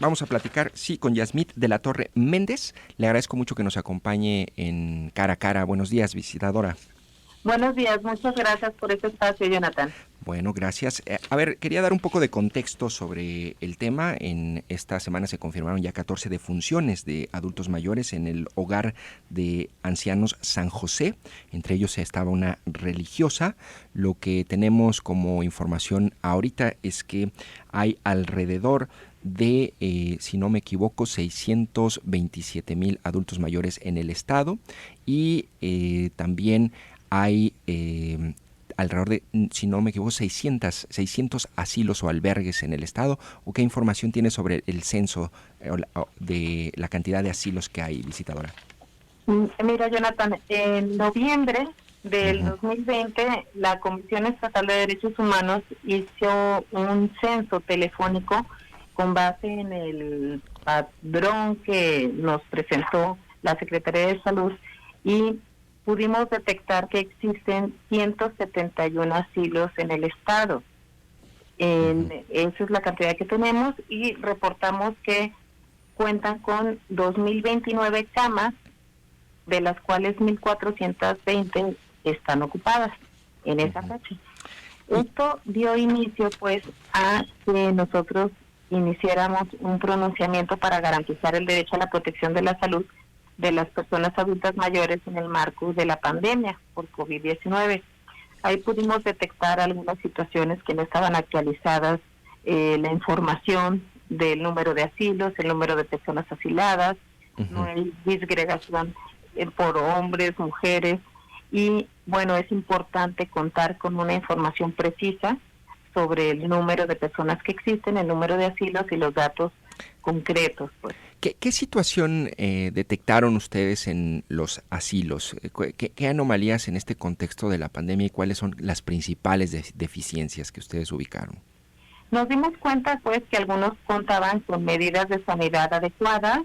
Vamos a platicar, sí, con Yasmith de la Torre Méndez. Le agradezco mucho que nos acompañe en Cara a Cara. Buenos días, visitadora. Buenos días, muchas gracias por este espacio, Jonathan. Bueno, gracias. A ver, quería dar un poco de contexto sobre el tema. En esta semana se confirmaron ya 14 defunciones de adultos mayores en el hogar de ancianos San José. Entre ellos estaba una religiosa. Lo que tenemos como información ahorita es que hay alrededor de, si no me equivoco, 627,000 adultos mayores en el estado y también hay alrededor de, si no me equivoco, 600 asilos o albergues en el estado. ¿O qué información tiene sobre el censo de la cantidad de asilos que hay, visitadora? Mira, Jonathan, en noviembre del 2020, la Comisión Estatal de Derechos Humanos hizo un censo telefónico con base en el padrón que nos presentó la Secretaría de Salud y pudimos detectar que existen 171 asilos en el estado. Esa es la cantidad que tenemos y reportamos que cuentan con 2.029 camas, de las cuales 1.420 están ocupadas en esa fecha. Esto dio inicio pues a que nosotros iniciáramos un pronunciamiento para garantizar el derecho a la protección de la salud de las personas adultas mayores en el marco de la pandemia por COVID-19. Ahí pudimos detectar algunas situaciones que no estaban actualizadas, la información del número de asilos, el número de personas asiladas, no hay disgregación por hombres, mujeres, y bueno, es importante contar con una información precisa sobre el número de personas que existen, el número de asilos y los datos concretos, pues. ¿Qué situación detectaron ustedes en los asilos? ¿Qué anomalías en este contexto de la pandemia y cuáles son las principales deficiencias que ustedes ubicaron? Nos dimos cuenta, pues, que algunos contaban con medidas de sanidad adecuadas,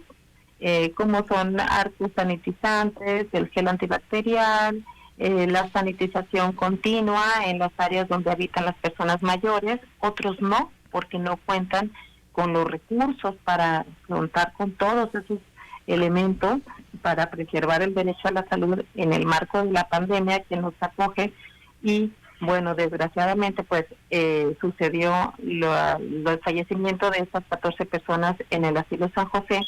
como son arcos sanitizantes, el gel antibacterial, la sanitización continua en las áreas donde habitan las personas mayores. Otros no, porque no cuentan con los recursos para contar con todos esos elementos para preservar el derecho a la salud en el marco de la pandemia que nos acoge. Y bueno, desgraciadamente pues sucedió el fallecimiento de esas 14 personas en el asilo San José,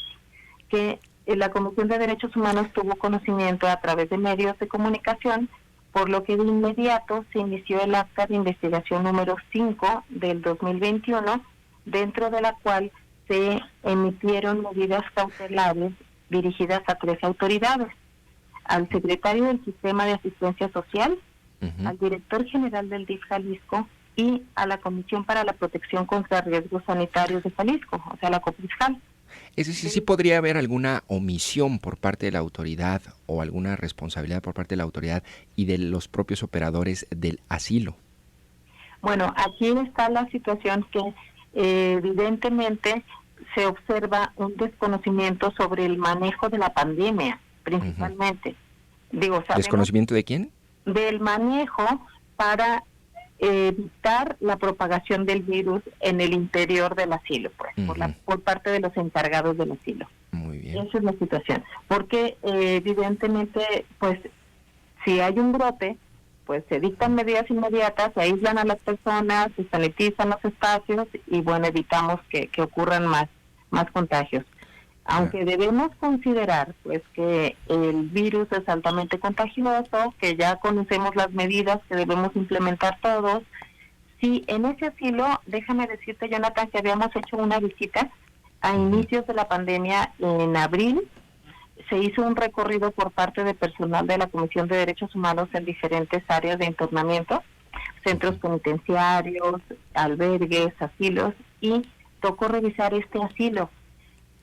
que la Comisión de Derechos Humanos tuvo conocimiento a través de medios de comunicación, por lo que de inmediato se inició el acta de investigación número 5 del 2021, dentro de la cual se emitieron medidas cautelares dirigidas a 3 autoridades: al secretario del Sistema de Asistencia Social, al director general del DIF Jalisco y a la Comisión para la Protección contra Riesgos Sanitarios de Jalisco, o sea, la COPRISJAL. Es decir, sí podría haber alguna omisión por parte de la autoridad o alguna responsabilidad por parte de la autoridad y de los propios operadores del asilo. Bueno, aquí está la situación que evidentemente se observa un desconocimiento sobre el manejo de la pandemia, principalmente. ¿Desconocimiento de quién? Del manejo para evitar la propagación del virus en el interior del asilo, pues, por parte de los encargados del asilo. Muy bien. Esa es la situación. Porque evidentemente, pues, si hay un brote, pues se dictan medidas inmediatas, se aíslan a las personas, se sanitizan los espacios y bueno, evitamos que ocurran más contagios. Aunque debemos considerar pues que el virus es altamente contagioso, que ya conocemos las medidas que debemos implementar todos. Sí, en ese asilo, déjame decirte, Jonathan, que habíamos hecho una visita a inicios de la pandemia en abril. Se hizo un recorrido por parte de personal de la Comisión de Derechos Humanos en diferentes áreas de internamiento, centros penitenciarios, albergues, asilos, y tocó revisar este asilo.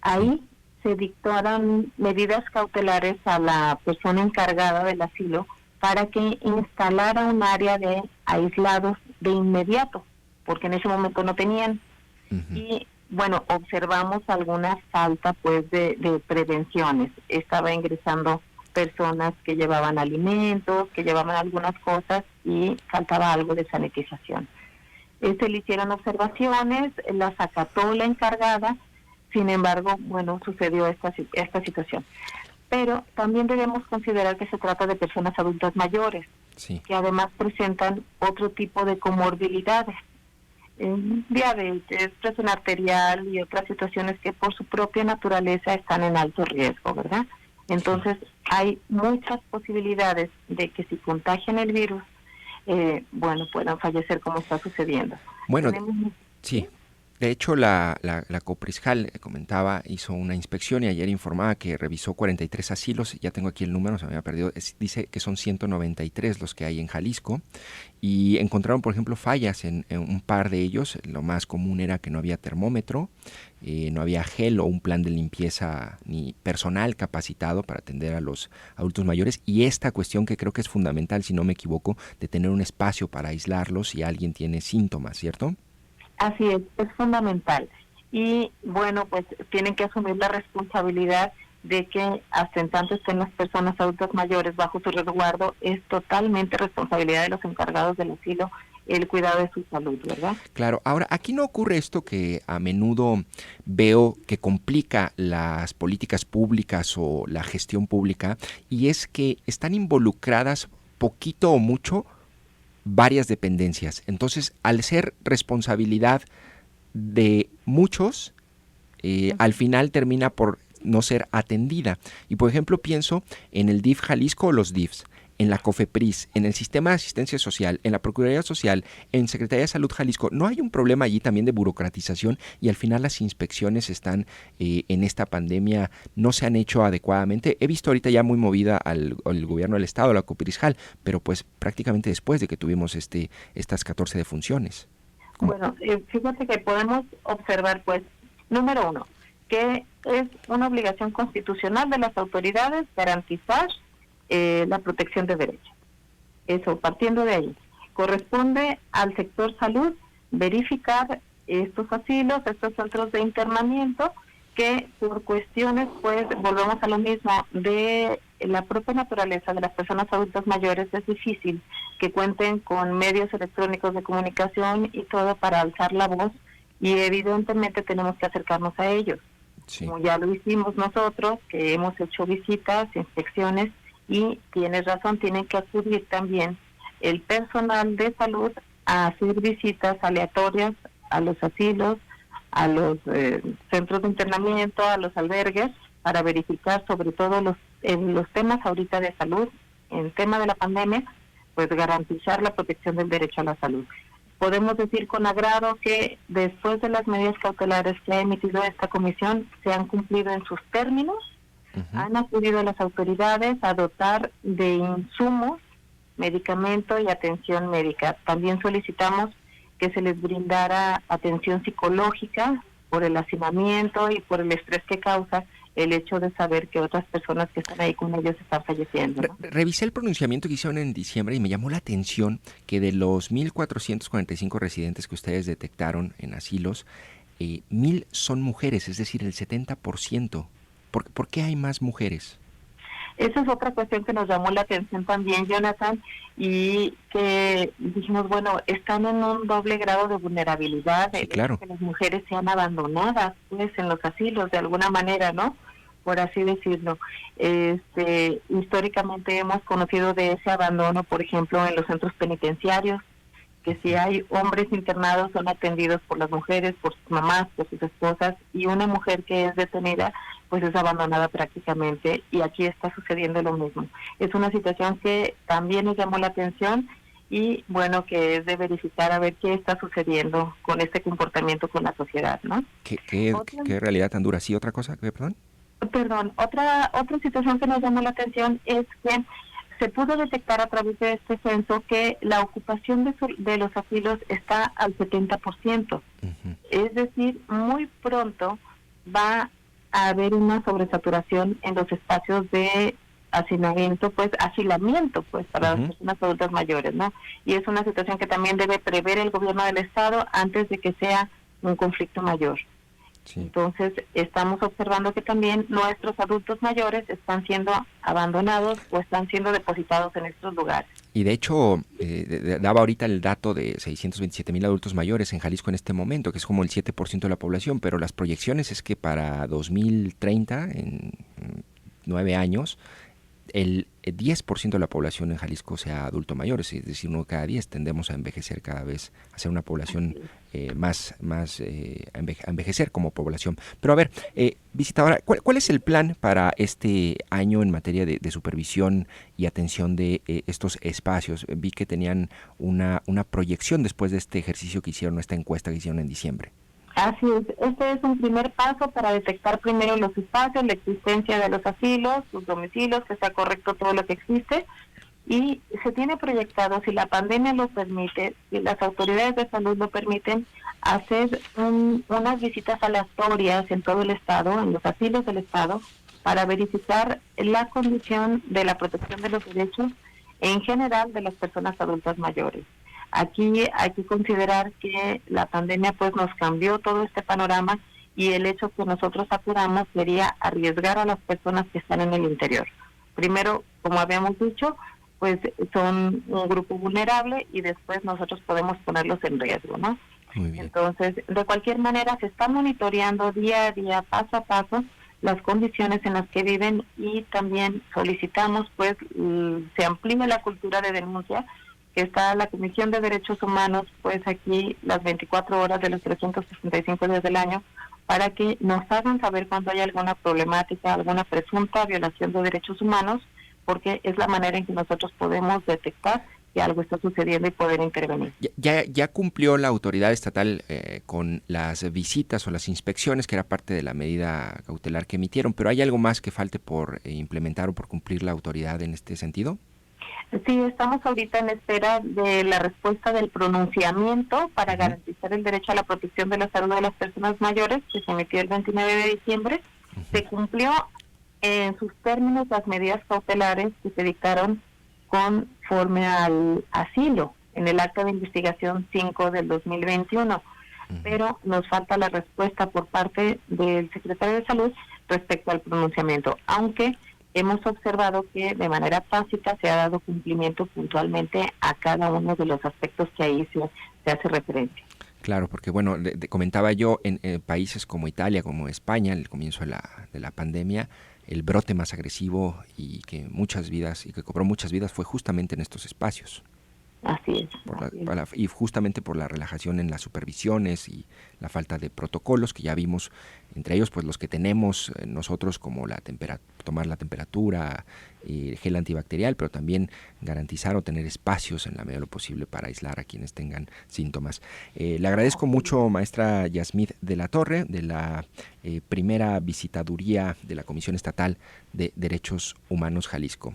Ahí se dictaron medidas cautelares a la persona encargada del asilo para que instalara un área de aislados de inmediato, porque en ese momento no tenían. Y bueno, observamos alguna falta pues de prevenciones. Estaba ingresando personas que llevaban alimentos, que llevaban algunas cosas y faltaba algo de sanitización. Se le hicieron observaciones, las acató la encargada, Sin embargo, bueno, sucedió esta situación. Pero también debemos considerar que se trata de personas adultas mayores, Sí. que además presentan otro tipo de comorbilidades, diabetes, presión arterial y otras situaciones que por su propia naturaleza están en alto riesgo, ¿verdad? Entonces, hay muchas posibilidades de que si contagian el virus, puedan fallecer como está sucediendo. Bueno, Tenemos... sí. De hecho, la Coprisjal comentaba, hizo una inspección y ayer informaba que revisó 43 asilos, ya tengo aquí el número, se me había perdido, dice que son 193 los que hay en Jalisco, y encontraron, por ejemplo, fallas en un par de ellos. Lo más común era que no había termómetro, no había gel o un plan de limpieza ni personal capacitado para atender a los adultos mayores, y esta cuestión que creo que es fundamental, si no me equivoco, de tener un espacio para aislarlos si alguien tiene síntomas, ¿cierto? Así es fundamental. Y bueno, pues tienen que asumir la responsabilidad de que hasta en tanto estén las personas adultas mayores bajo su resguardo, es totalmente responsabilidad de los encargados del asilo el cuidado de su salud, ¿verdad? Claro, ahora aquí no ocurre esto que a menudo veo que complica las políticas públicas o la gestión pública, y es que están involucradas poquito o mucho varias dependencias. Entonces, al ser responsabilidad de muchos, al final termina por no ser atendida. Y por ejemplo, pienso en el DIF Jalisco o los DIFs, en la COFEPRIS, en el Sistema de Asistencia Social, en la Procuraduría Social, en Secretaría de Salud Jalisco. ¿No hay un problema allí también de burocratización y al final las inspecciones están en esta pandemia no se han hecho adecuadamente? He visto ahorita ya muy movida al gobierno del estado, la Coprisjal, pero pues prácticamente después de que tuvimos estas 14 defunciones. Bueno, fíjate que podemos observar, pues, número uno, que es una obligación constitucional de las autoridades garantizar la protección de derechos. Eso, partiendo de ahí. Corresponde al sector salud verificar estos asilos, estos centros de internamiento, que por cuestiones, pues, volvemos a lo mismo, de la propia naturaleza de las personas adultas mayores, es difícil que cuenten con medios electrónicos de comunicación y todo para alzar la voz, y evidentemente tenemos que acercarnos a ellos. Sí. Como ya lo hicimos nosotros, que hemos hecho visitas, inspecciones, y tienes razón, tienen que acudir también el personal de salud a hacer visitas aleatorias a los asilos, a los centros de internamiento, a los albergues, para verificar sobre todo los temas ahorita de salud, en tema de la pandemia, pues garantizar la protección del derecho a la salud. Podemos decir con agrado que después de las medidas cautelares que ha emitido esta comisión, se han cumplido en sus términos. Han acudido las autoridades a dotar de insumos, medicamento y atención médica. También solicitamos que se les brindara atención psicológica por el hacinamiento y por el estrés que causa el hecho de saber que otras personas que están ahí con ellos están falleciendo, ¿no? Revisé el pronunciamiento que hicieron en diciembre y me llamó la atención que de los 1,445 residentes que ustedes detectaron en asilos, 1,000 son mujeres, es decir, el 70%. ¿Por qué hay más mujeres? Esa es otra cuestión que nos llamó la atención también, Jonathan, y que dijimos, bueno, están en un doble grado de vulnerabilidad, sí, claro, que las mujeres sean abandonadas, pues, en los asilos, de alguna manera, ¿no? Por así decirlo. Históricamente hemos conocido de ese abandono, por ejemplo, en los centros penitenciarios, que si hay hombres internados son atendidos por las mujeres, por sus mamás, por sus esposas, y una mujer que es detenida pues es abandonada prácticamente, y aquí está sucediendo lo mismo. Es una situación que también nos llamó la atención y que es de verificar a ver qué está sucediendo con este comportamiento con la sociedad, ¿no? ¿Qué realidad tan dura? ¿Sí, otra cosa? ¿Perdón? Perdón, otra situación que nos llamó la atención es que se pudo detectar a través de este censo que la ocupación de los asilos está al 70%. Es decir, muy pronto va a haber una sobresaturación en los espacios de asilamiento, para las personas adultas mayores, ¿no? Y es una situación que también debe prever el gobierno del estado antes de que sea un conflicto mayor. Sí. Entonces, estamos observando que también nuestros adultos mayores están siendo abandonados o están siendo depositados en estos lugares. Y de hecho, daba ahorita el dato de 627,000 adultos mayores en Jalisco en este momento, que es como el 7% de la población, pero las proyecciones es que para 2030, en 9 años, el 10% de la población en Jalisco sea adulto mayor, es decir, 1 de cada 10 tendemos a envejecer cada vez, a ser una población a envejecer como población. Pero a ver, visitadora, ¿cuál es el plan para este año en materia de supervisión y atención de estos espacios? Vi que tenían una proyección después de este ejercicio que hicieron, esta encuesta que hicieron en diciembre. Así es, este es un primer paso para detectar primero los espacios, la existencia de los asilos, sus domicilios, que sea correcto todo lo que existe, y se tiene proyectado, si la pandemia lo permite, si las autoridades de salud lo permiten, hacer unas visitas aleatorias en todo el estado, en los asilos del estado, para verificar la condición de la protección de los derechos en general de las personas adultas mayores. Aquí hay que considerar que la pandemia pues nos cambió todo este panorama y el hecho que nosotros acudamos sería arriesgar a las personas que están en el interior. Primero, como habíamos dicho, pues son un grupo vulnerable y después nosotros podemos ponerlos en riesgo, ¿no? Muy bien. Entonces, de cualquier manera, se está monitoreando día a día, paso a paso, las condiciones en las que viven y también solicitamos pues se amplíe la cultura de denuncia, que está la Comisión de Derechos Humanos, pues aquí las 24 horas de los 365 días del año, para que nos hagan saber cuando hay alguna problemática, alguna presunta violación de derechos humanos, porque es la manera en que nosotros podemos detectar que algo está sucediendo y poder intervenir. ¿Ya cumplió la autoridad estatal con las visitas o las inspecciones, que era parte de la medida cautelar que emitieron, pero hay algo más que falte por implementar o por cumplir la autoridad en este sentido? Sí, estamos ahorita en espera de la respuesta del pronunciamiento para garantizar el derecho a la protección de la salud de las personas mayores, que se emitió el 29 de diciembre. Se cumplió en sus términos las medidas cautelares que se dictaron conforme al asilo en el acta de investigación 5 del 2021. Pero nos falta la respuesta por parte del secretario de Salud respecto al pronunciamiento, aunque hemos observado que de manera tácita se ha dado cumplimiento puntualmente a cada uno de los aspectos que ahí se hace referencia. Claro, porque bueno, comentaba yo, en países como Italia, como España, al comienzo de la pandemia, el brote más agresivo y que cobró muchas vidas fue justamente en estos espacios. Así es. Y justamente por la relajación en las supervisiones y la falta de protocolos que ya vimos, entre ellos pues los que tenemos nosotros, como tomar la temperatura, gel antibacterial, pero también garantizar o tener espacios en la medida de lo posible para aislar a quienes tengan síntomas. Le agradezco mucho, maestra Yasmith de la Torre, de la primera visitaduría de la Comisión Estatal de Derechos Humanos Jalisco.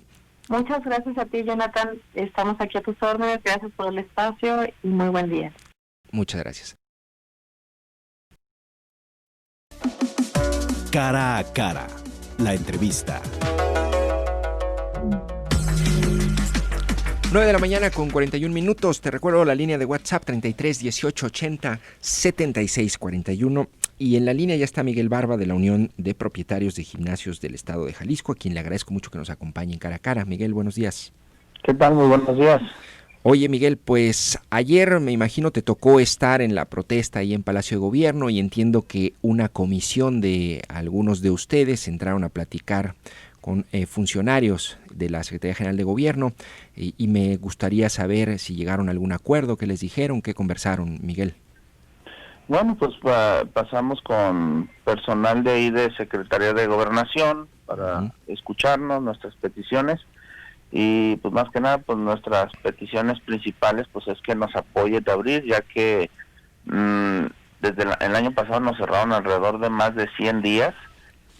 Muchas gracias a ti, Jonathan. Estamos aquí a tus órdenes. Gracias por el espacio y muy buen día. Muchas gracias. Cara a cara, la entrevista. 9 de la mañana con 41 minutos. Te recuerdo la línea de WhatsApp 33 18 80 76 41. Y en la línea ya está Miguel Barba, de la Unión de Propietarios de Gimnasios del Estado de Jalisco, a quien le agradezco mucho que nos acompañe en Cara a Cara. Miguel, buenos días. ¿Qué tal? Muy buenos días. Oye, Miguel, pues ayer me imagino te tocó estar en la protesta ahí en Palacio de Gobierno y entiendo que una comisión de algunos de ustedes entraron a platicar con funcionarios de la Secretaría General de Gobierno y me gustaría saber si llegaron a algún acuerdo, qué les dijeron, qué conversaron, Miguel. Bueno, pues pasamos con personal de ahí de Secretaría de Gobernación para escucharnos nuestras peticiones y pues más que nada pues nuestras peticiones principales pues es que nos apoye de abrir, ya que desde el año pasado nos cerraron alrededor de más de 100 días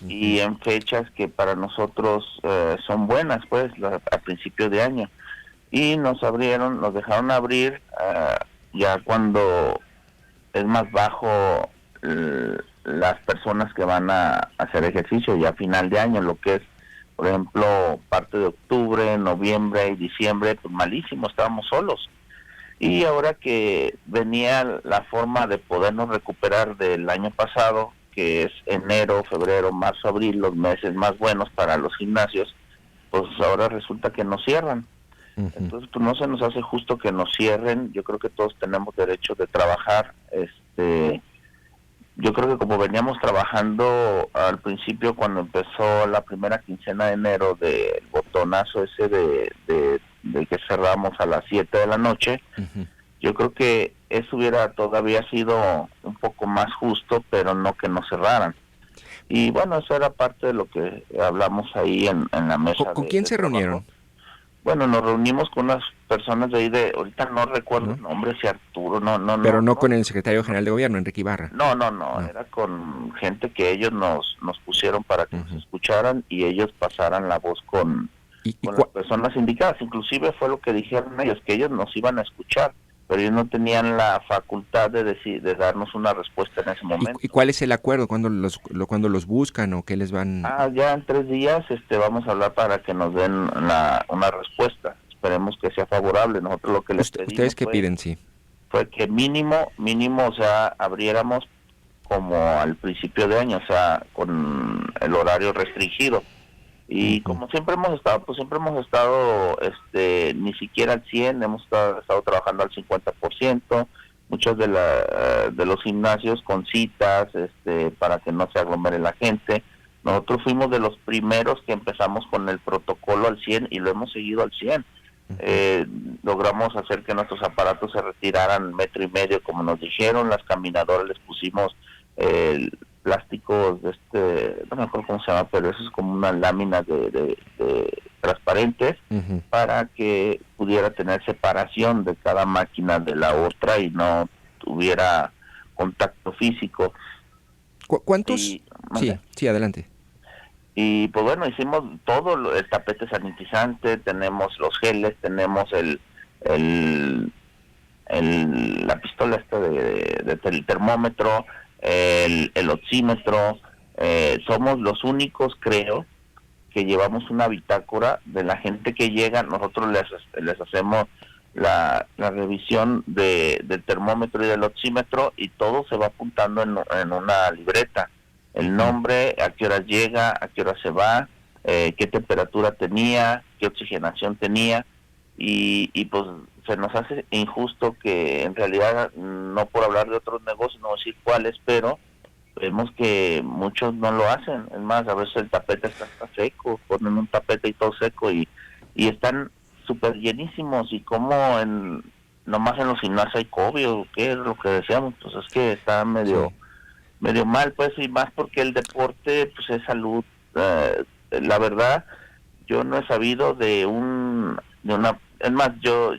y en fechas que para nosotros son buenas, pues a principios de año, y nos dejaron abrir ya cuando es más bajo las personas que van a hacer ejercicio ya a final de año, lo que es, por ejemplo, parte de octubre, noviembre y diciembre, pues malísimo, estábamos solos. Y ahora que venía la forma de podernos recuperar del año pasado, que es enero, febrero, marzo, abril, los meses más buenos para los gimnasios, pues ahora resulta que nos cierran. Entonces, pues no se nos hace justo que nos cierren. Yo creo que todos tenemos derecho de trabajar. Yo creo que como veníamos trabajando al principio, cuando empezó la primera quincena de enero, del botonazo ese de que cerramos a las 7 de la noche, yo creo que eso hubiera todavía sido un poco más justo, pero no que nos cerraran. Y bueno, eso era parte de lo que hablamos ahí en la mesa. ¿Con quién se reunieron? Bueno, nos reunimos con unas personas de ahí ahorita no recuerdo el nombre, si Arturo, Pero no con el secretario general de gobierno, Enrique Ibarra. No, era con gente que ellos nos pusieron para que nos escucharan y ellos pasaran la voz con las personas indicadas. Inclusive fue lo que dijeron ellos, que ellos nos iban a escuchar, pero ellos no tenían la facultad de darnos una respuesta en ese momento. ¿Y cuál es el acuerdo? ¿Cuándo los buscan o qué les van? Ya en 3 días vamos a hablar para que nos den una respuesta. Esperemos que sea favorable. Nosotros lo que les pedimos ¿Ustedes qué piden, sí? Fue que mínimo, o sea, abriéramos como al principio de año, o sea, con el horario restringido. Y como siempre hemos estado, ni siquiera al 100, hemos estado trabajando al 50%, muchos de los gimnasios con citas, para que no se aglomere la gente. Nosotros fuimos de los primeros que empezamos con el protocolo al 100 y lo hemos seguido al 100. Logramos hacer que nuestros aparatos se retiraran 1.5 metros, como nos dijeron. Las caminadoras les pusimos plásticos no me acuerdo cómo se llama, pero eso es como una lámina de transparentes para que pudiera tener separación de cada máquina de la otra y no tuviera contacto físico. ¿Cuántos? Sí, adelante. Y pues bueno, hicimos todo, el tapete sanitizante, tenemos los geles, tenemos la pistola del termómetro, el oxímetro. Somos los únicos, creo, que llevamos una bitácora de la gente que llega. Nosotros les hacemos la revisión del termómetro y del oxímetro y todo se va apuntando en una libreta. El nombre, a qué horas llega, a qué hora se va, qué temperatura tenía, qué oxigenación tenía, y pues se nos hace injusto que en realidad, no por hablar de otros negocios, no decir cuáles, pero vemos que muchos no lo hacen. Es más, a veces el tapete está seco, ponen un tapete y todo seco y están súper llenísimos, y como nomás en los gimnasios hay COVID, o qué es lo que decíamos, pues es que está medio mal, pues, y más porque el deporte pues es salud. La verdad, yo no he sabido es más, yo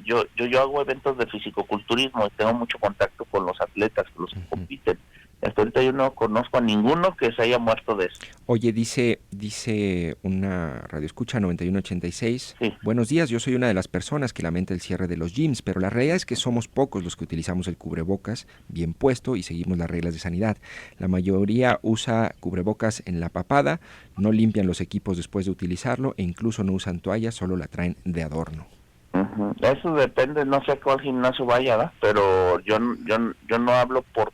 hago eventos de fisicoculturismo y tengo mucho contacto con los atletas, con los que compiten. Hasta ahorita yo no conozco a ninguno que se haya muerto de eso. Oye, dice una radioescucha 9186, sí. Buenos días, yo soy una de las personas que lamenta el cierre de los gyms, pero la realidad es que somos pocos los que utilizamos el cubrebocas bien puesto y seguimos las reglas de sanidad. La mayoría usa cubrebocas en la papada, no limpian los equipos después de utilizarlo e incluso no usan toallas, solo la traen de adorno. Eso depende, no sé a cuál gimnasio vaya, ¿verdad? Pero yo no hablo por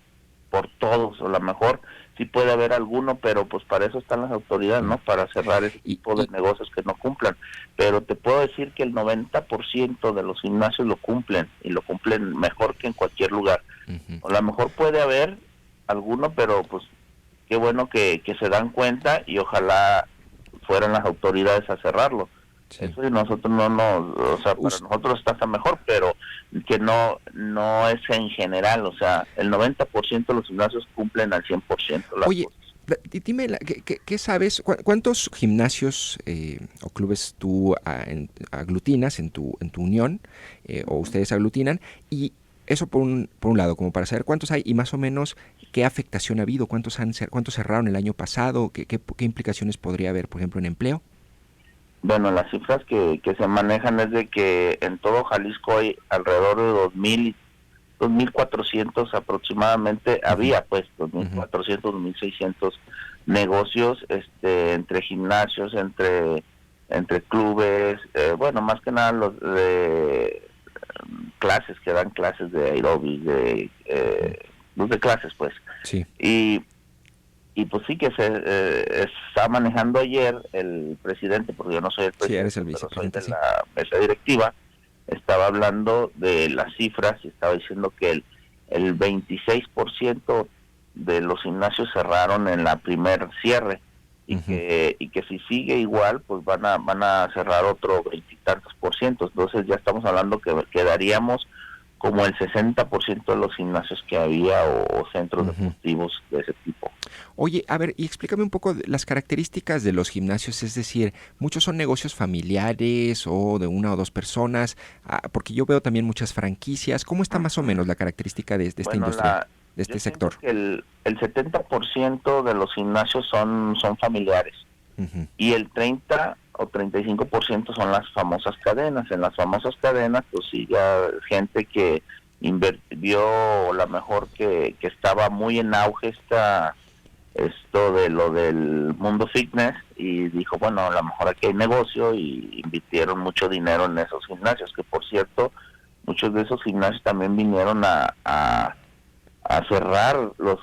todos, o a lo mejor sí puede haber alguno, pero pues para eso están las autoridades, ¿no? Para cerrar ese tipo de negocios que no cumplan. Pero te puedo decir que el 90% de los gimnasios lo cumplen, y lo cumplen mejor que en cualquier lugar. A lo mejor puede haber alguno, pero pues qué bueno que se dan cuenta, y ojalá fueran las autoridades a cerrarlo. Sí. Eso y nosotros o sea, para nosotros está mejor, pero que no es en general, o sea, el 90% de los gimnasios cumplen al 100%. Oye, dime, ¿qué sabes? ¿Cuántos gimnasios o clubes tú aglutinas en tu unión, o ustedes aglutinan? Y eso por un lado, como para saber cuántos hay y más o menos qué afectación ha habido, cuántos cerraron el año pasado, qué implicaciones podría haber, por ejemplo, en empleo. Bueno, las cifras que se manejan es de que en todo Jalisco hay alrededor de 2.400 aproximadamente, había pues 2.400, 2.600 negocios, entre gimnasios, entre clubes, bueno, más que nada los de clases, que dan clases de aeróbic, los de clases pues. Sí. Y pues sí que se está manejando ayer el presidente, porque yo no soy el presidente, sí, eres el vicepresidente, soy de la mesa directiva, estaba hablando de las cifras y estaba diciendo que el 26% de los gimnasios cerraron en la primer cierre y que si sigue igual, pues van a cerrar otro 20 y tantos %. Entonces ya estamos hablando que quedaríamos como el 60% de los gimnasios que había o centros deportivos de ese tipo. Oye, a ver, y explícame un poco las características de los gimnasios, es decir, muchos son negocios familiares o de una o dos personas, porque yo veo también muchas franquicias. ¿Cómo está más o menos la característica de esta industria, de este sector? Que el 70% de los gimnasios son familiares y el 30 o 35% son las famosas cadenas. En las famosas cadenas, pues sí, ya gente que vio la mejor que estaba muy en auge esto de lo del mundo fitness y dijo, bueno, a lo mejor aquí hay negocio, y invirtieron mucho dinero en esos gimnasios, que por cierto, muchos de esos gimnasios también vinieron a cerrar los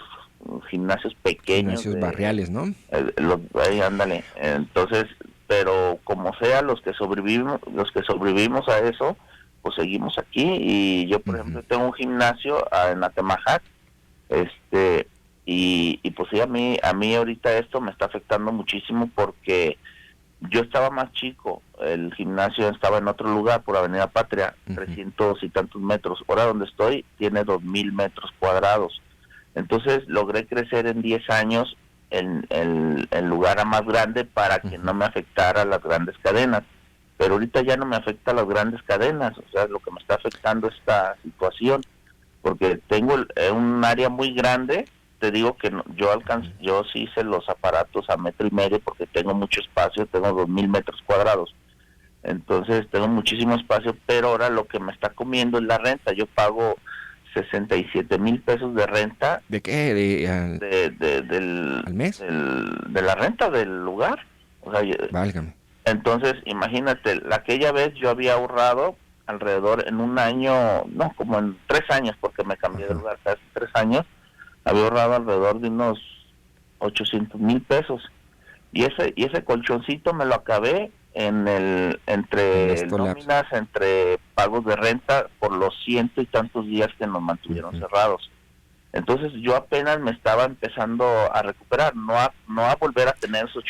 gimnasios pequeños. Gimnasios barriales, ¿no? Ahí, ándale. Entonces, pero como sea, los que sobrevivimos a eso, pues seguimos aquí. Y yo, por ejemplo, tengo un gimnasio en Atemajac, y pues sí, a mí ahorita esto me está afectando muchísimo porque yo estaba más chico, el gimnasio estaba en otro lugar por Avenida Patria, 300 y tantos metros. Ahora donde estoy tiene 2,000 metros cuadrados. Entonces logré crecer en 10 años el lugar a más grande para que no me afectara a las grandes cadenas. Pero ahorita ya no me afecta a las grandes cadenas, o sea, lo que me está afectando es esta situación, porque tengo un área muy grande. Te digo que yo sí hice los aparatos a 1,5 metros porque tengo mucho espacio, tengo 2,000 metros cuadrados. Entonces tengo muchísimo espacio, pero ahora lo que me está comiendo es la renta. Yo pago 67,000 pesos de renta. ¿De qué? ¿Al mes? De la renta del lugar. O sea, válgame. Entonces, imagínate, aquella vez yo había ahorrado alrededor en un año, no, como en 3 años, porque me cambié de lugar hace 3 años, había ahorrado alrededor de unos 800,000 pesos. Y ese colchoncito me lo acabé entre nóminas, entre pagos de renta por los 100 y tantos días que nos mantuvieron cerrados. Entonces yo apenas me estaba empezando a recuperar, no a volver a tener esos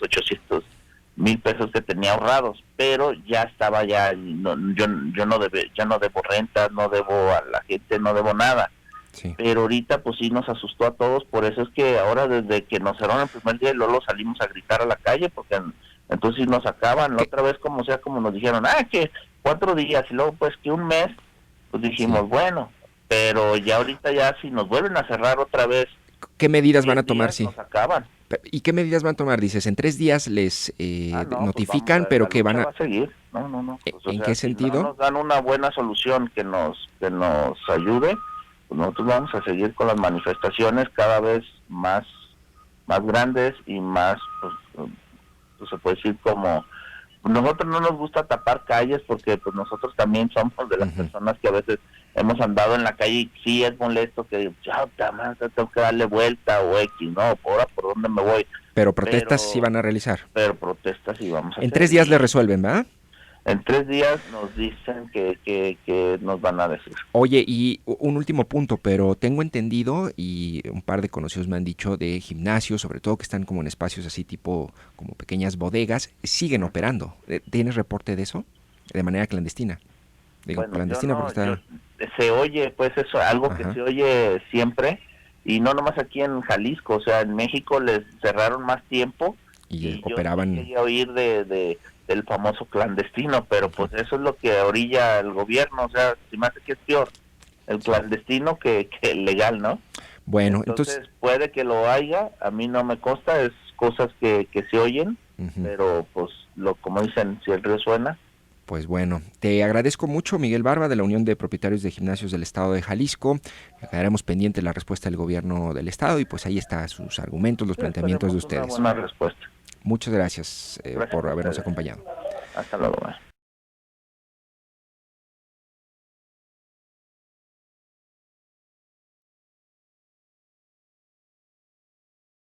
800,000 pesos que tenía ahorrados, pero ya estaba yo no debo renta, no debo a la gente, no debo nada. Sí. Pero ahorita pues sí nos asustó a todos, por eso es que ahora desde que nos cerraron el primer día, luego salimos a gritar a la calle, porque entonces sí nos sacaban. La otra vez como nos dijeron, que 4 días, y luego pues que un mes, pues dijimos, bueno, pero ya ahorita ya si nos vuelven a cerrar otra vez, ¿qué medidas van a tomar? Sí, nos acaban. ¿Y qué medidas van a tomar? Dices, en 3 días les notifican, pues pero que van a... va a seguir. No. Pues, ¿En qué sentido? Si no nos dan una buena solución que nos ayude, pues nosotros vamos a seguir con las manifestaciones cada vez más grandes y más, pues se puede decir como... Nosotros no nos gusta tapar calles porque pues nosotros también somos de las personas que a veces hemos andado en la calle y sí es molesto que ya tengo que darle vuelta o X, ¿no? Ahora por dónde me voy. Pero protestas sí van a realizar. Pero protestas sí vamos a hacer. En 3 días le resuelven, ¿verdad? En 3 días nos dicen que nos van a decir. Oye, y un último punto, pero tengo entendido y un par de conocidos me han dicho de gimnasios, sobre todo que están como en espacios así tipo como pequeñas bodegas, siguen operando. ¿Tienes reporte de eso? De manera clandestina. Digo, bueno, clandestina porque está... se oye, pues eso, algo que se oye siempre, y no nomás aquí en Jalisco, o sea, en México les cerraron más tiempo y operaban... Yo quería oír del famoso clandestino, pero pues eso es lo que orilla el gobierno, o sea, si me hace que es peor el clandestino que el legal, ¿no? Bueno, entonces puede que lo haya, a mí no me consta, es cosas que se oyen, pero pues como dicen, si el río suena. Pues bueno, te agradezco mucho, Miguel Barba, de la Unión de Propietarios de Gimnasios del Estado de Jalisco. Quedaremos pendientes de la respuesta del gobierno del Estado y pues ahí están sus argumentos, los planteamientos de ustedes. Una buena respuesta. Muchas gracias por habernos acompañado. Hasta luego.